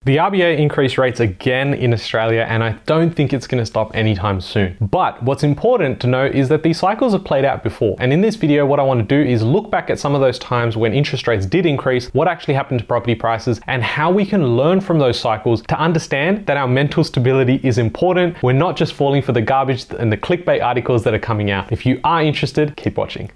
The RBA increased rates again in Australia, and I don't think it's going to stop anytime soon. But what's important to know is that these cycles have played out before. And in this video, what I want to do is look back at some of those times when interest rates did increase, what actually happened to property prices, and how we can learn from those cycles to understand that our mental stability is important. We're not just falling for the garbage and the clickbait articles that are coming out. If you are interested, keep watching.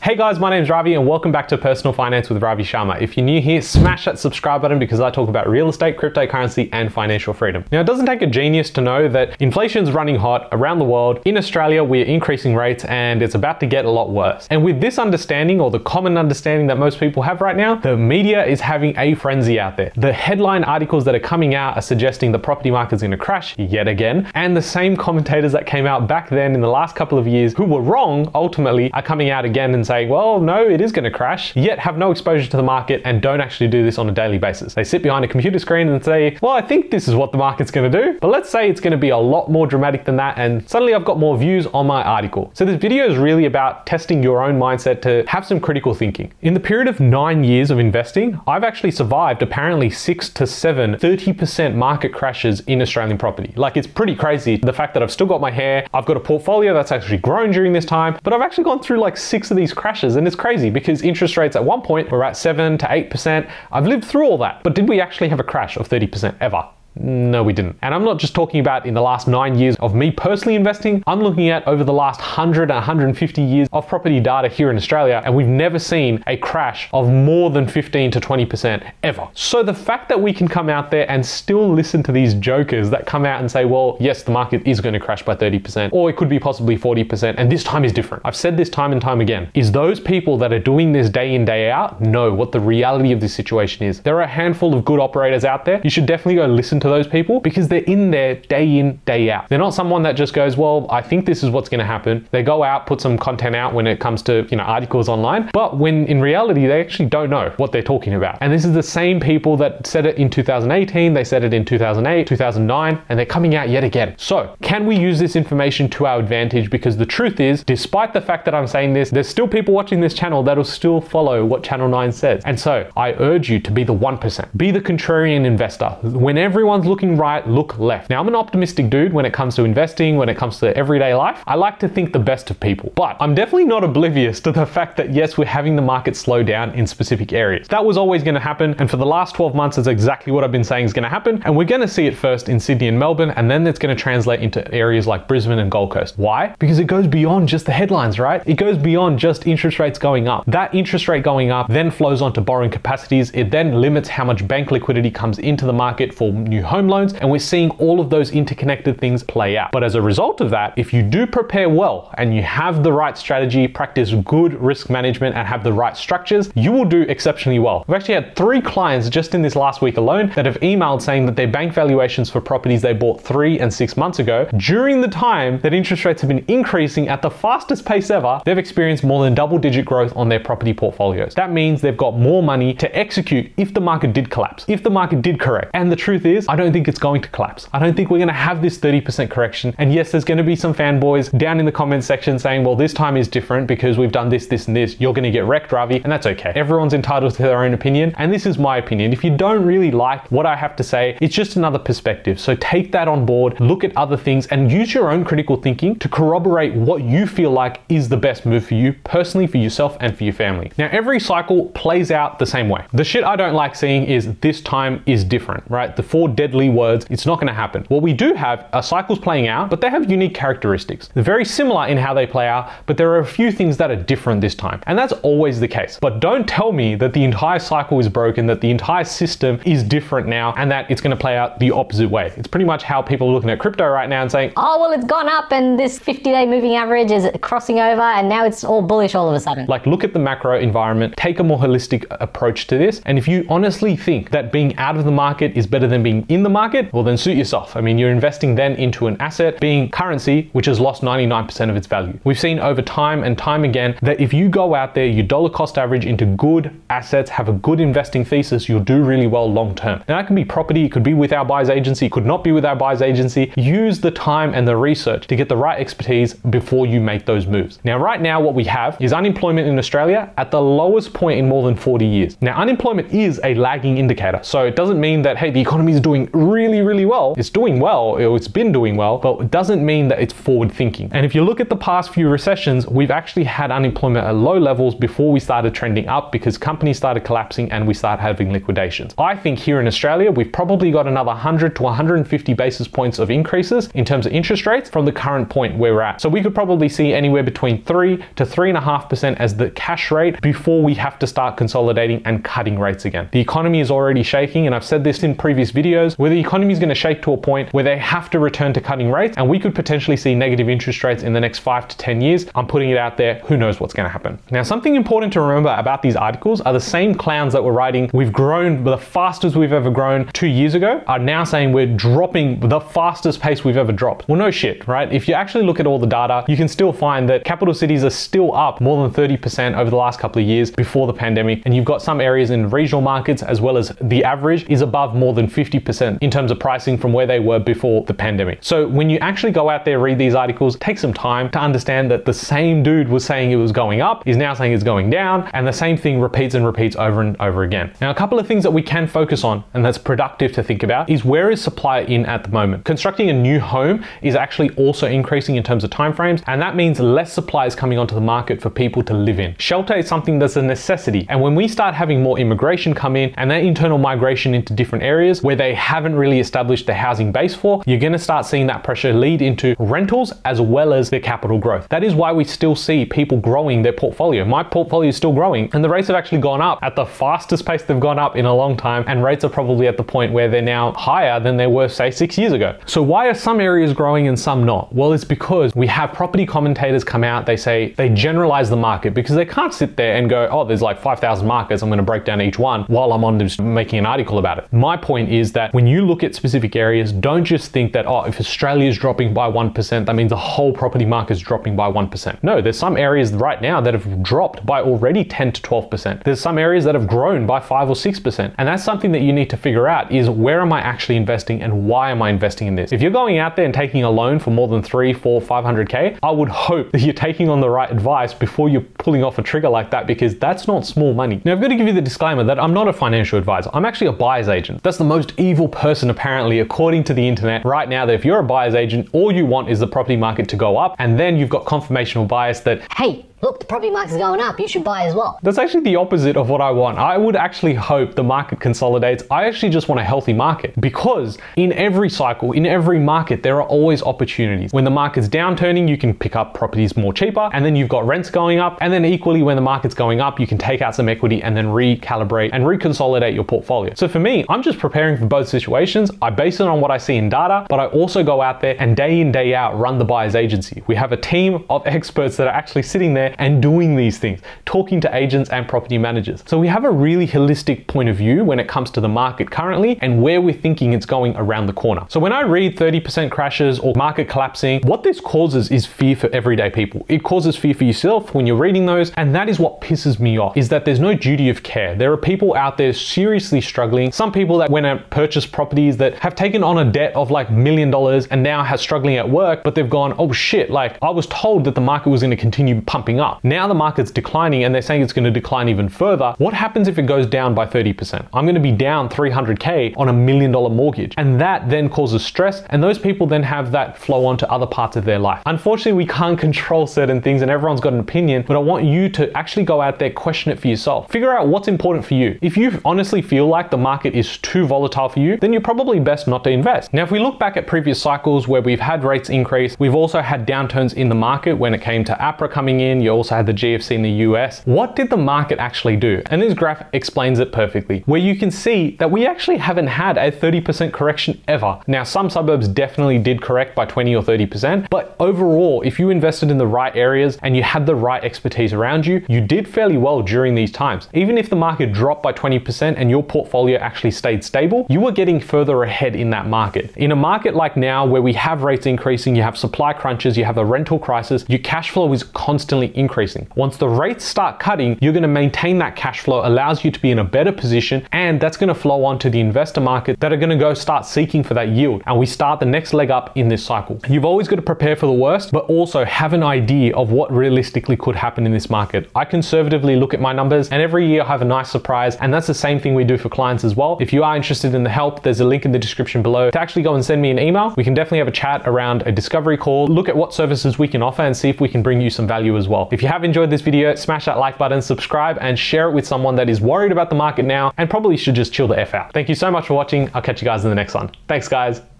Hey guys, my name is Ravi and welcome back to Personal Finance with Ravi Sharma. If you're new here, smash that subscribe button because I talk about real estate, cryptocurrency, and financial freedom. Now, it doesn't take a genius to know that inflation's running hot around the world. In Australia, we're increasing rates and it's about to get a lot worse. And with this understanding, or the common understanding that most people have right now, the media is having a frenzy out there. The headline articles that are coming out are suggesting the property market's gonna crash yet again. And the same commentators that came out back then in the last couple of years who were wrong ultimately are coming out again and saying, well, no, it is going to crash, yet have no exposure to the market and don't actually do this on a daily basis. They sit behind a computer screen and say, well, I think this is what the market's going to do, but let's say it's going to be a lot more dramatic than that, and suddenly I've got more views on my article. So this video is really about testing your own mindset to have some critical thinking. In the period of 9 years of investing, I've actually survived apparently 6 to 7 30% market crashes in Australian property. Like, it's pretty crazy. The fact that I've still got my hair, I've got a portfolio that's actually grown during this time, but I've actually gone through like 6 of these crashes. And it's crazy because interest rates at one point were at 7 to 8%. I've lived through all that. But did we actually have a crash of 30% ever? No, we didn't. And I'm not just talking about in the last 9 years of me personally investing. I'm looking at over the last 100 and 150 years of property data here in Australia, and we've never seen a crash of more than 15 to 20% ever. So the fact that we can come out there and still listen to these jokers that come out and say, well, yes, the market is going to crash by 30%, or it could be possibly 40%, and this time is different. I've said this time and time again. Is those people that are doing this day in, day out know what the reality of this situation is? There are a handful of good operators out there. You should definitely go listen to those people because they're in there day in, day out. They're not someone that just goes, well, I think this is what's going to happen. They go out, put some content out when it comes to, articles online, but when in reality, they actually don't know what they're talking about. And this is the same people that said it in 2018, they said it in 2008, 2009, and they're coming out yet again. So can we use this information to our advantage? Because the truth is, despite the fact that I'm saying this, there's still people watching this channel that'll still follow what Channel 9 says. And so I urge you to be the 1%. Be the contrarian investor. When everyone's looking right, look left. Now, I'm an optimistic dude when it comes to investing, when it comes to everyday life. I like to think the best of people, but I'm definitely not oblivious to the fact that yes, we're having the market slow down in specific areas. That was always going to happen. And for the last 12 months, it's exactly what I've been saying is going to happen. And we're going to see it first in Sydney and Melbourne, and then it's going to translate into areas like Brisbane and Gold Coast. Why? Because it goes beyond just the headlines, right? It goes beyond just interest rates going up. That interest rate going up then flows onto borrowing capacities. It then limits how much bank liquidity comes into the market for new home loans. And we're seeing all of those interconnected things play out. But as a result of that, if you do prepare well and you have the right strategy, practice good risk management and have the right structures, you will do exceptionally well. I've actually had 3 clients just in this last week alone that have emailed saying that their bank valuations for properties they bought 3 and 6 months ago, during the time that interest rates have been increasing at the fastest pace ever, they've experienced more than double-digit growth on their property portfolios. That means they've got more money to execute if the market did collapse, if the market did correct. And the truth is, I don't think it's going to collapse. I don't think we're going to have this 30% correction. And yes, there's going to be some fanboys down in the comment section saying, well, this time is different because we've done this, this, and this. You're going to get wrecked, Ravi. And that's okay. Everyone's entitled to their own opinion. And this is my opinion. If you don't really like what I have to say, it's just another perspective. So take that on board, look at other things, and use your own critical thinking to corroborate what you feel like is the best move for you personally, for yourself, and for your family. Now, every cycle plays out the same way. The shit I don't like seeing is this time is different, right? The 4 deadly words. It's not going to happen. What we do have are cycles playing out, but they have unique characteristics. They're very similar in how they play out, but there are a few things that are different this time. And that's always the case. But don't tell me that the entire cycle is broken, that the entire system is different now, and that it's going to play out the opposite way. It's pretty much how people are looking at crypto right now and saying, oh, well, it's gone up and this 50-day moving average is crossing over and now it's all bullish all of a sudden. Like, look at the macro environment, take a more holistic approach to this. And if you honestly think that being out of the market is better than being investing in the market, well then suit yourself. I mean, you're investing then into an asset being currency, which has lost 99% of its value. We've seen over time and time again that if you go out there, you dollar cost average into good assets, have a good investing thesis, you'll do really well long term. Now that can be property, it could be with our buyer's agency, it could not be with our buyer's agency. Use the time and the research to get the right expertise before you make those moves. Now, right now, what we have is unemployment in Australia at the lowest point in more than 40 years. Now, unemployment is a lagging indicator. So it doesn't mean that, hey, the economy is doing really, really well. It's doing well, or it's been doing well, but it doesn't mean that it's forward thinking. And if you look at the past few recessions, we've actually had unemployment at low levels before we started trending up because companies started collapsing and we started having liquidations. I think here in Australia, we've probably got another 100 to 150 basis points of increases in terms of interest rates from the current point where we're at. So we could probably see anywhere between 3 to 3.5% as the cash rate before we have to start consolidating and cutting rates again. The economy is already shaking, and I've said this in previous videos, where the economy is going to shake to a point where they have to return to cutting rates, and we could potentially see negative interest rates in the next 5 to 10 years. I'm putting it out there. Who knows what's going to happen? Now, something important to remember about these articles are the same clowns that were writing, we've grown the fastest we've ever grown 2 years ago, are now saying we're dropping the fastest pace we've ever dropped. Well, no shit, right? If you actually look at all the data, you can still find that capital cities are still up more than 30% over the last couple of years before the pandemic. And you've got some areas in regional markets as well as the average is above more than 50% in terms of pricing from where they were before the pandemic. So when you actually go out there, read these articles, take some time to understand that the same dude was saying it was going up, is now saying it's going down, and the same thing repeats and repeats over and over again. Now, a couple of things that we can focus on and that's productive to think about is where is supply in at the moment. Constructing a new home is actually also increasing in terms of timeframes, and that means less supply is coming onto the market for people to live in. Shelter is something that's a necessity, and when we start having more immigration come in and that internal migration into different areas where they haven't really established the housing base for, you're going to start seeing that pressure lead into rentals as well as their capital growth. That is why we still see people growing their portfolio. My portfolio is still growing, and the rates have actually gone up at the fastest pace they've gone up in a long time, and rates are probably at the point where they're now higher than they were, say, 6 years ago. So why are some areas growing and some not? Well, it's because we have property commentators come out, they say they generalize the market because they can't sit there and go, oh, there's like 5,000 markets, I'm going to break down each one while I'm on just making an article about it. My point is that when you look at specific areas, don't just think that, oh, if Australia is dropping by 1%, that means the whole property market is dropping by 1%. No, there's some areas right now that have dropped by already 10 to 12%. There's some areas that have grown by 5 or 6%. And that's something that you need to figure out is where am I actually investing and why am I investing in this? If you're going out there and taking a loan for more than 3, 4, 500K, I would hope that you're taking on the right advice before you're pulling off a trigger like that, because that's not small money. Now, I've got to give you the disclaimer that I'm not a financial advisor. I'm actually a buyer's agent. That's the most evil person, apparently, according to the internet right now, that if you're a buyer's agent, all you want is the property market to go up, and then you've got confirmational bias that, hey, look, the property market's going up, you should buy as well. That's actually the opposite of what I want. I would actually hope the market consolidates. I actually just want a healthy market, because in every cycle, in every market, there are always opportunities. When the market's downturning, you can pick up properties more cheaper, and then you've got rents going up, and then equally when the market's going up, you can take out some equity and then recalibrate and reconsolidate your portfolio. So for me, I'm just preparing for both situations. I base it on what I see in data, but I also go out there and day in, day out, run the buyer's agency. We have a team of experts that are actually sitting there and doing these things, talking to agents and property managers. So we have a really holistic point of view when it comes to the market currently and where we're thinking it's going around the corner. So when I read 30% crashes or market collapsing, what this causes is fear for everyday people. It causes fear for yourself when you're reading those, and that is what pisses me off, is that there's no duty of care. There are people out there seriously struggling. Some people that went and purchased properties that have taken on a debt of like $1 million and now are struggling at work, but they've gone, oh shit, like I was told that the market was going to continue pumping up. Now the market's declining and they're saying it's going to decline even further. What happens if it goes down by 30%? I'm going to be down 300K on $1 million mortgage. And that then causes stress, and those people then have that flow on to other parts of their life. Unfortunately, we can't control certain things and everyone's got an opinion, but I want you to actually go out there, question it for yourself. Figure out what's important for you. If you honestly feel like the market is too volatile for you, then you're probably best not to invest. Now, if we look back at previous cycles where we've had rates increase, we've also had downturns in the market when it came to APRA coming in. You also had the GFC in the US. What did the market actually do? And this graph explains it perfectly, where you can see that we actually haven't had a 30% correction ever. Now, some suburbs definitely did correct by 20 or 30%, but overall, if you invested in the right areas and you had the right expertise around you, you did fairly well during these times. Even if the market dropped by 20% and your portfolio actually stayed stable, you were getting further ahead in that market. In a market like now, where we have rates increasing, you have supply crunches, you have a rental crisis, your cash flow is constantly increasing. Once the rates start cutting, you're going to maintain that cash flow, allows you to be in a better position, and that's going to flow on to the investor market that are going to go start seeking for that yield. And we start the next leg up in this cycle. You've always got to prepare for the worst, but also have an idea of what realistically could happen in this market. I conservatively look at my numbers, and every year I have a nice surprise, and that's the same thing we do for clients as well. If you are interested in the help, there's a link in the description below to actually go and send me an email. We can definitely have a chat around a discovery call, look at what services we can offer, and see if we can bring you some value as well. If you have enjoyed this video, smash that like button, subscribe, and share it with someone that is worried about the market now and probably should just chill the F out. Thank you so much for watching. I'll catch you guys in the next one. Thanks, guys.